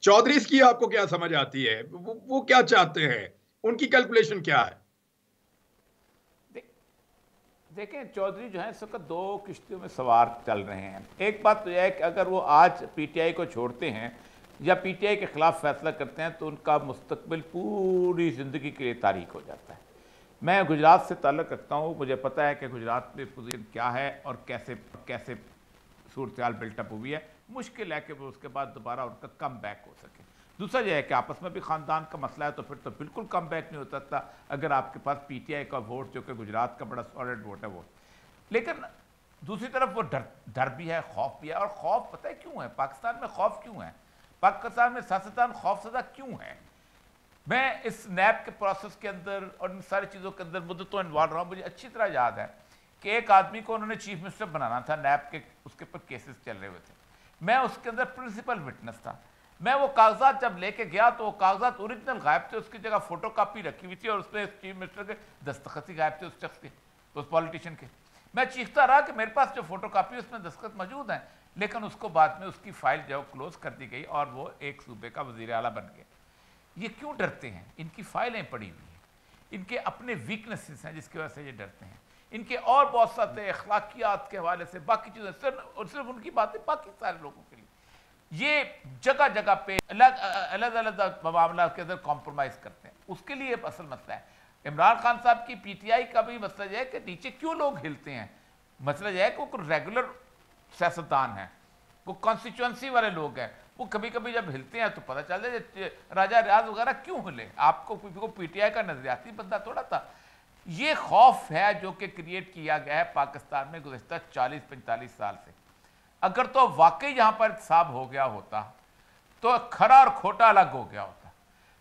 चौधरी की आपको क्या समझ आती है? वो क्या चाहते हैं, उनकी कैलकुलेशन क्या है? देखें चौधरी जो है इस वक्त दो किश्तियों में सवार चल रहे हैं। एक बात तो यह है कि अगर वो आज पीटीआई को छोड़ते हैं या पीटीआई के खिलाफ फैसला करते हैं तो उनका मुस्तकबिल पूरी ज़िंदगी के लिए तारीख हो जाता है। मैं गुजरात से ताल्लुक़ रखता हूँ, मुझे पता है कि गुजरात में पोजीशन क्या है और कैसे सूरत हाल बिल्टअप हुई है। मुश्किल है कि वो उसके बाद दोबारा उनका कम बैक हो सके। दूसरा यह है कि आपस में भी ख़ानदान का मसला है, तो फिर तो बिल्कुल कम बैक नहीं हो सकता अगर आपके पास पीटीआई का वोट, जो कि गुजरात का बड़ा सॉलिड वोट है, वो। लेकिन दूसरी तरफ वो डर भी है, खौफ भी है। और खौफ पता है क्यों है? पाकिस्तान में खौफ क्यों है? पाकिस्तान में सियासतदान खौफजदा क्यों है? मैं इस नैब के प्रोसेस के अंदर और इन सारी चीज़ों के अंदर मुद्दतों इन्वॉल्व रहा हूँ। मुझे अच्छी तरह याद है कि एक आदमी को उन्होंने चीफ मिनिस्टर बनाना था, नैब के उसके ऊपर केसेस चल रहे हुए थे, मैं उसके अंदर प्रिंसिपल विटनेस था। मैं वो कागजात जब लेके गया तो वो कागजात ओरिजिनल गायब थे, उसकी जगह फोटो कॉपी रखी हुई थी और उसमें चीफ मिनिस्टर के दस्तखत ही गायब थे, उस शख्स के, उस पॉलिटिशियन के। मैं चीखता रहा कि मेरे पास जो फोटो कॉपी उसमें दस्तखत मौजूद हैं, लेकिन उसको बाद में उसकी फाइल जो क्लोज कर दी गई और वो एक सूबे का वज़ीर आला बन गया। ये क्यों डरते हैं? इनकी फाइलें पड़ी हुई हैं, इनके अपने वीकनेसेस हैं जिसकी वजह से ये डरते हैं। इनके और बहुत सारे अखलाकियात के हवाले से बाकी चीज़ें, सिर्फ उनकी बातें बाकी सारे लोगों के लिए ये जगह जगह पे अलग अलग मामला के अंदर कॉम्प्रोमाइज़ करते हैं। उसके लिए असल मसला है। इमरान खान साहब की पीटीआई का भी मसला यह है कि नीचे क्यों लोग हिलते हैं। मसला यह है कि वो रेगुलर सियासतदान हैं, वो कॉन्स्टिट्यूंसी वाले लोग हैं, वो कभी कभी जब हिलते हैं तो पता चल जाए राजा रियाज वगैरह क्यों हिले। आपको पीटीआई का नजरियाती बंदा थोड़ा था। ये खौफ है जो कि क्रिएट किया गया है पाकिस्तान में गुज़श्ता 40-45 साल से। अगर तो वाकई यहाँ पर इंतसाब हो गया होता तो खरा और खोटा अलग हो गया होता।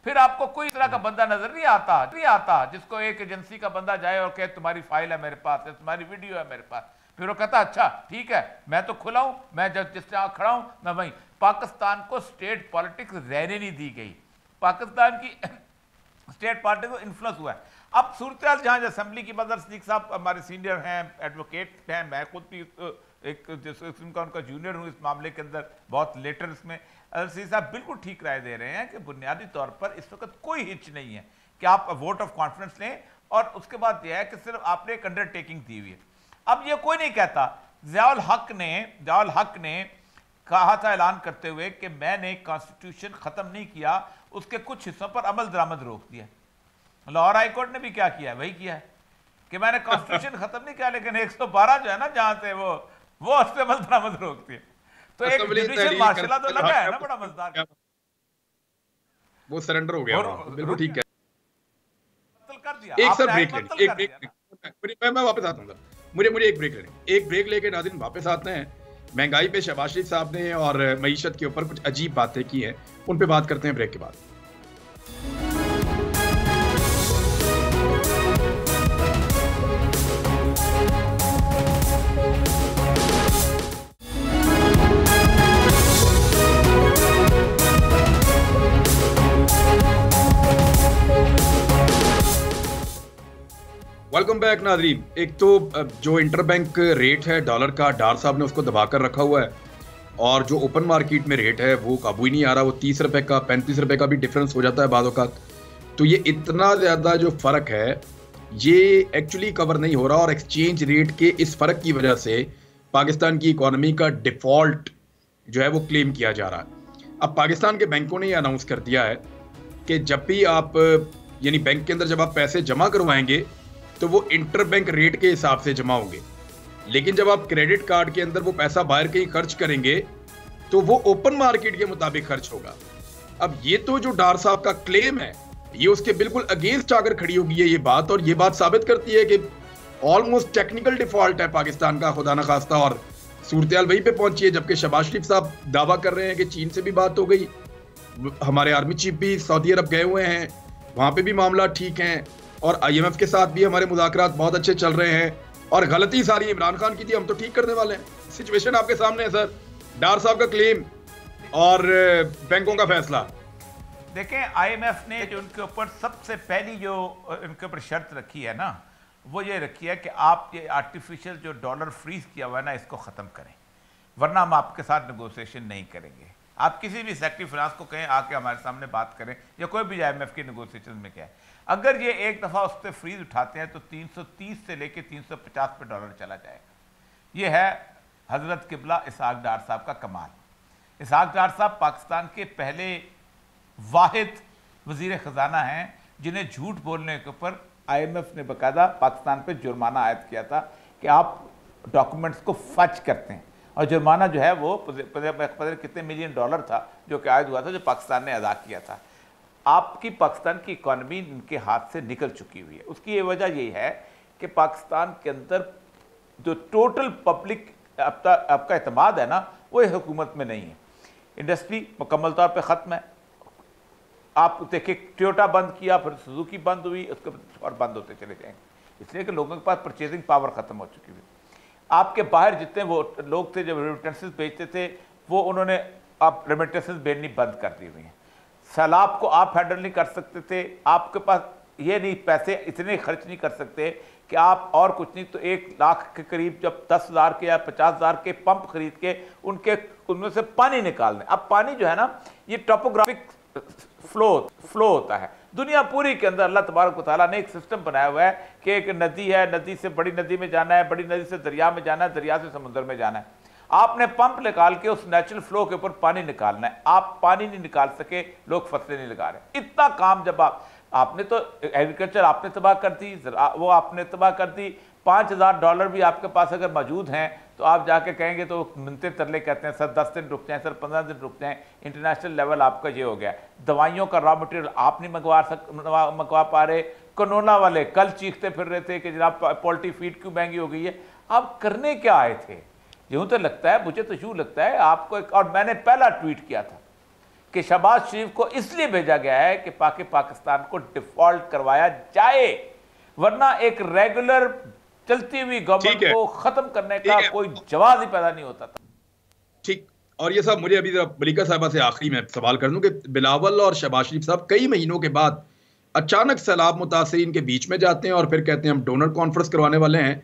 फिर आपको कोई तरह का बंदा नजर नहीं आता जिसको एक एजेंसी का बंदा जाए और कहे तुम्हारी फाइल है मेरे पास, तुम्हारी वीडियो है मेरे पास। फिर वो कहता अच्छा ठीक है, मैं तो खुला हूं, मैं जब जिस जगह खड़ा हूं मैं वहीं। पाकिस्तान को स्टेट पॉलिटिक्स रहने नहीं दी गई, पाकिस्तान की स्टेट पॉलिटिक्स को इन्फ्लुएंस हुआ है। अब सूरत जहाँ असेंबली की बदर सिद्दीक साहब हमारे सीनियर हैं, एडवोकेट हैं, मैं खुद भी एक जिसका उनका जूनियर हूँ इस मामले के अंदर, बहुत लेटर इसमें अजीज साहब बिल्कुल ठीक राय दे रहे हैं कि बुनियादी तौर पर इस वक्त कोई हिच नहीं है कि आप वोट ऑफ कॉन्फिडेंस लें, और उसके बाद यह है कि सिर्फ आपने एक अंडरटेकिंग दी हुई है। अब ये कोई नहीं कहता, ज़ियाउल हक ने कहा था ऐलान करते हुए कि मैंने कॉन्स्टिट्यूशन खत्म नहीं किया, उसके कुछ हिस्सों पर अमल दरामद रोक दिया। लाहौर हाई कोर्ट ने भी क्या किया, वही किया है कि मैंने कॉन्स्टिट्यूशन खत्म नहीं किया, लेकिन 112 जो है ना जहां से वो उससे अमल दरामद रोक दिया। तो एक जुडिशियल मार्शल तो लगा है ना, बड़ा मजेदार, वो सरेंडर हो गया। बिल्कुल ठीक है, कर दिया। एक सर ब्रेक लेंगे, मैं वापस आता हूँ। मुझे एक ब्रेक लेके नाज़रीन वापस आते हैं। महंगाई पे शहबाज शरीफ साहब ने और मईशत के ऊपर कुछ अजीब बातें की हैं, उन पे बात करते हैं ब्रेक के बाद। वेलकम बैक नाज़रीन। एक तो जो इंटरबैंक रेट है डॉलर का, डार साहब ने उसको दबाकर रखा हुआ है, और जो ओपन मार्केट में रेट है वो काबू ही नहीं आ रहा। वो 30 रुपए का 35 रुपए का भी डिफरेंस हो जाता है बाद औक़ात। तो ये इतना ज़्यादा जो फ़र्क है ये एक्चुअली कवर नहीं हो रहा, और एक्सचेंज रेट के इस फ़र्क की वजह से पाकिस्तान की इकॉनमी का डिफ़ॉल्ट जो है वो क्लेम किया जा रहा है। अब पाकिस्तान के बैंकों ने ये अनाउंस कर दिया है कि जब भी आप यानी बैंक के अंदर जब आप पैसे जमा करवाएंगे तो वो इंटरबैंक रेट के हिसाब से जमा होंगे, लेकिन जब आप क्रेडिट कार्ड के अंदर वो पैसा बाहर कहीं खर्च करेंगे तो वो ओपन मार्केट के मुताबिक खर्च होगा। अब ये तो जो डार साहब का क्लेम है ये उसके बिल्कुल अगेंस्ट आकर खड़ी होगी है ये बात, और ये बात साबित करती है कि ऑलमोस्ट टेक्निकल डिफॉल्ट है पाकिस्तान का, खुदा न खास्ता, और सूरत-ए-हाल वहीं पे पहुंची है। जबकि शहबाज शरीफ साहब दावा कर रहे हैं कि चीन से भी बात हो गई, हमारे आर्मी चीफ भी सऊदी अरब गए हुए हैं, वहां पे भी मामला ठीक है, और IMF के साथ भी हमारे मुज़ाकरात बहुत अच्छे चल रहे हैं, और गलती सारी इमरान खान की थी, हम तो ठीक करने वाले हैं। सिचुएशन आपके सामने है सर, डार साहब का क्लेम और बैंकों का फैसला। देखें, IMF ने जो उनके ऊपर सबसे पहली जो उनके ऊपर शर्त रखी है ना, वो ये रखी है कि आप ये आर्टिफिशियल जो डॉलर फ्रीज किया हुआ है ना, इसको ख़त्म करें, वरना हम आपके साथ नेगोशिएशन नहीं करेंगे। आप किसी भी सेक्रेटरी फाइनेंस को कहें आके हमारे सामने बात करें, या कोई भी IMF के नेगोशिएशन में क्या है, अगर ये एक दफ़ा उस पर फ्रीज उठाते हैं तो 330 से लेके 350 पे डॉलर चला जाएगा। ये है हज़रत किबला इसहाक डार साहब का कमाल। इसहाक डार साहब पाकिस्तान के पहले वाहिद वज़ीर ख़जाना हैं जिन्हें झूठ बोलने के ऊपर IMF ने बाकायदा पाकिस्तान पे जुर्माना आयद किया था कि आप डॉक्यूमेंट्स को फर्ज करते हैं, और जुर्माना जो है वो कितने मिलियन डॉलर था जो कि आयद हुआ था, जो पाकिस्तान ने अदा किया था। आपकी पाकिस्तान की इकॉनमी इनके हाथ से निकल चुकी हुई है। उसकी ये वजह यही है कि पाकिस्तान के अंदर जो टोटल पब्लिक आपका एतमाद है ना, वो हुकूमत में नहीं है। इंडस्ट्री मुकम्मल तौर पे ख़त्म है। आप देखिए, टोयोटा बंद किया, फिर सुजुकी बंद हुई, उसके और बंद होते चले जाएंगे, इसलिए कि लोगों के पास परचेजिंग पावर ख़त्म हो चुकी हुई। आपके बाहर जितने वो लोग थे जो रेमिटेंसेस भेजते थे, वो उन्होंने आप रेमिटेंसेस भेजनी बंद कर दी हुई हैं। सैलाब को आप हैंडल नहीं कर सकते थे, आपके पास ये नहीं, पैसे इतने खर्च नहीं कर सकते कि आप और कुछ नहीं तो 1 लाख के करीब जब 10,000 के या 50,000 के पंप खरीद के उनमें से पानी निकाल दें। अब पानी जो है ना, ये टोपोग्राफिक फ्लो होता है। दुनिया पूरी के अंदर अल्लाह तबारक व तआला ने एक सिस्टम बनाया हुआ है कि एक नदी है, नदी से बड़ी नदी में जाना है, बड़ी नदी से दरिया में जाना है, दरिया से समुद्र में जाना है। आपने पंप निकाल के उस नेचुरल फ्लो के ऊपर पानी निकालना है। आप पानी नहीं निकाल सके, लोग फसलें नहीं लगा रहे। इतना काम जब आपने तो एग्रीकल्चर आपने तबाह कर दी, वो आपने तबाह कर दी। $5,000 भी आपके पास अगर मौजूद हैं तो आप जाके कहेंगे तो मिलते तरले कहते हैं सर 10 दिन रुक जाएं, सर 15 दिन रुक जाएं। इंटरनेशनल लेवल आपका ये हो गया। दवाइयों का रॉ मटेरियल आप नहीं मंगवा पा रहे। कनोला वाले कल चीखते फिर रहे थे कि जनाब पोल्ट्री फीड क्यों महंगी हो गई है। आप करने क्या आए थे? यूँ तो लगता है, मुझे तो यूँ लगता है आपको और मैंने पहला ट्वीट किया था कि शहबाज शरीफ को इसलिए भेजा गया है कि पाकिस्तान को डिफॉल्ट करवाया जाए, वरना एक रेगुलर चलती हुई गवर्नमेंट को खत्म करने का कोई जवाब ही पैदा नहीं होता था। ठीक। और ये सब मुझे अभी मलिका साहबा से आखिरी में सवाल कर दूं कि बिलावल और शहबाज शरीफ साहब कई महीनों के बाद अचानक सैलाब मुतासरीन के बीच में जाते हैं और फिर कहते हैं हम डोनर कॉन्फ्रेंस करवाने वाले हैं।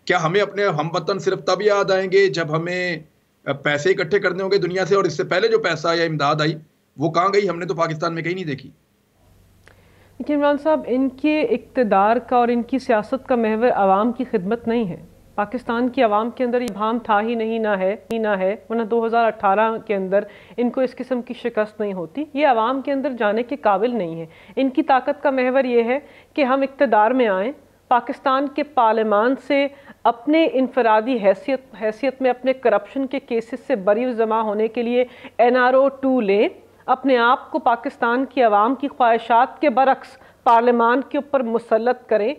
क्या हमें अपने हमवतन सिर्फ तब याद आएंगे जब हमें पैसे इकट्ठे करने होंगे दुनिया से, और इससे पहले जो पैसा या इमदाद आई वो कहाँ गई? हमने तो पाकिस्तान में कहीं नहीं देखी। लेकिन इमरान साहब, इनके इक़्तिदार का और इनकी सियासत का महवर आवाम की खिदमत नहीं है। पाकिस्तान की आवाम के अंदर ये भाम था ही नहीं, ना है, वरना 2018 के अंदर इनको इस किस्म की शिकस्त नहीं होती। ये आवाम के अंदर जाने के काबिल नहीं है। इनकी ताकत का महवर ये है कि हम इक़्तिदार में आएँ, पाकिस्तान के पार्लियामान से अपने इनफरादी हैसियत में अपने करप्शन के केसेस से बरी जमा होने के लिए NRO 2 लें, अपने आप को पाकिस्तान की आवाम की ख्वाहिशात के बरक्स पार्लियामान के ऊपर मुसल्लत करें,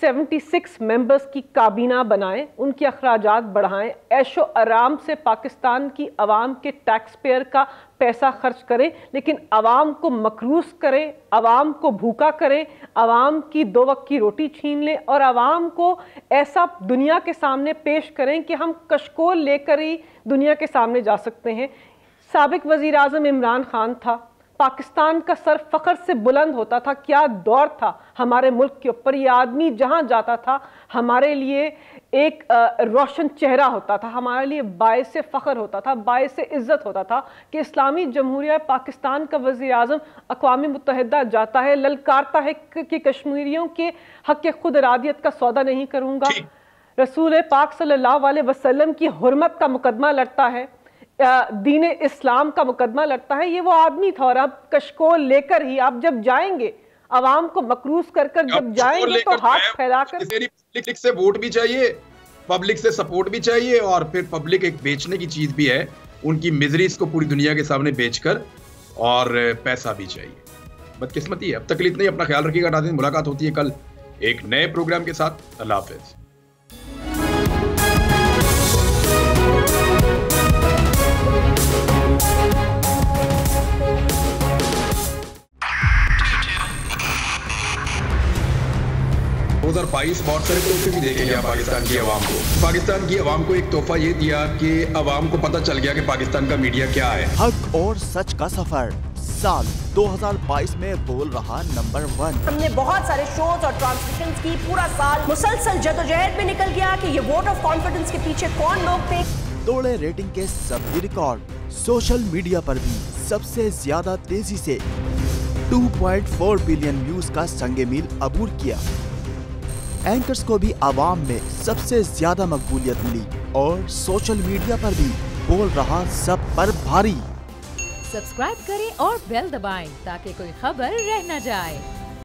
76 मेंबर्स की काबीना बनाएं, उनके अखराजात बढ़ाएं, ऐशो आराम से पाकिस्तान की आवाम के टैक्स पेयर का पैसा खर्च करें, लेकिन आवाम को मकरूस करें, आवाम को भूखा करें, आवाम की 2 वक्त की रोटी छीन लें और आवाम को ऐसा दुनिया के सामने पेश करें कि हम कशकोल लेकर ही दुनिया के सामने जा सकते हैं। साबिक वज़ीर आज़म इमरान खान था, पाकिस्तान का सर फ़ख्र से बुलंद होता था। क्या दौर था हमारे मुल्क के ऊपर। ये आदमी जहाँ जाता था हमारे लिए एक रोशन चेहरा होता था, हमारे लिए बायस फ़ख्र होता था, बायस इज़्ज़त होता था कि इस्लामी जमहूरिया पाकिस्तान का वज़ीर आज़म अक़वाम मुत्तहिदा जाता है, ललकारता है कि कश्मीरियों के हक़ खुद इरादियत का सौदा नहीं करूँगा। रसूल पाक सल्लल्लाहु अलैहि वसल्लम की हुर्मत का मुकदमा लड़ता है, दीन इस्लाम का मुकदमा लड़ता है। ये वो आदमी था। और अब कशकोल लेकर ही आप जब जाएंगे, आवाम को मकरूस कर जब जाएंगे तो हाथ फैलाकर। पब्लिक से वोट भी चाहिए, पब्लिक से सपोर्ट भी चाहिए, और फिर पब्लिक एक बेचने की चीज भी है, उनकी मिजरीज को पूरी दुनिया के सामने बेचकर, और पैसा भी चाहिए। बदकिस्मती है। अब तक इतना ही। अपना ख्याल रखिएगा नाज़रीन। मुलाकात होती है कल एक नए प्रोग्राम के साथ। अल्लाह हाफिज। बहुत सारे तोहफे भी देखे गया पाकिस्तान की आवाम को। पाकिस्तान की आवाम को एक तोहफा ये दिया कि आवाम को पता चल गया कि पाकिस्तान का मीडिया क्या है। हक और सच का सफर साल 2022 में बोल रहा नंबर 1। हमने बहुत सारे शोज और ट्रांसमिशंस की, पूरा साल मुसलसल जदोजहद में निकल गया कि ये वोट ऑफ कॉन्फिडेंस के पीछे कौन लोग थे। तोड़े रेटिंग के सभी रिकॉर्ड। सोशल मीडिया पर भी सबसे ज्यादा तेजी से 2.4 बिलियन व्यूज का संगे मील अबूर किया। एंकर्स को भी आवाम में सबसे ज्यादा मकबूलियत मिली और सोशल मीडिया पर भी बोल रहा सब पर भारी। सब्सक्राइब करें और बेल दबाएं ताकि कोई खबर रह न जाए।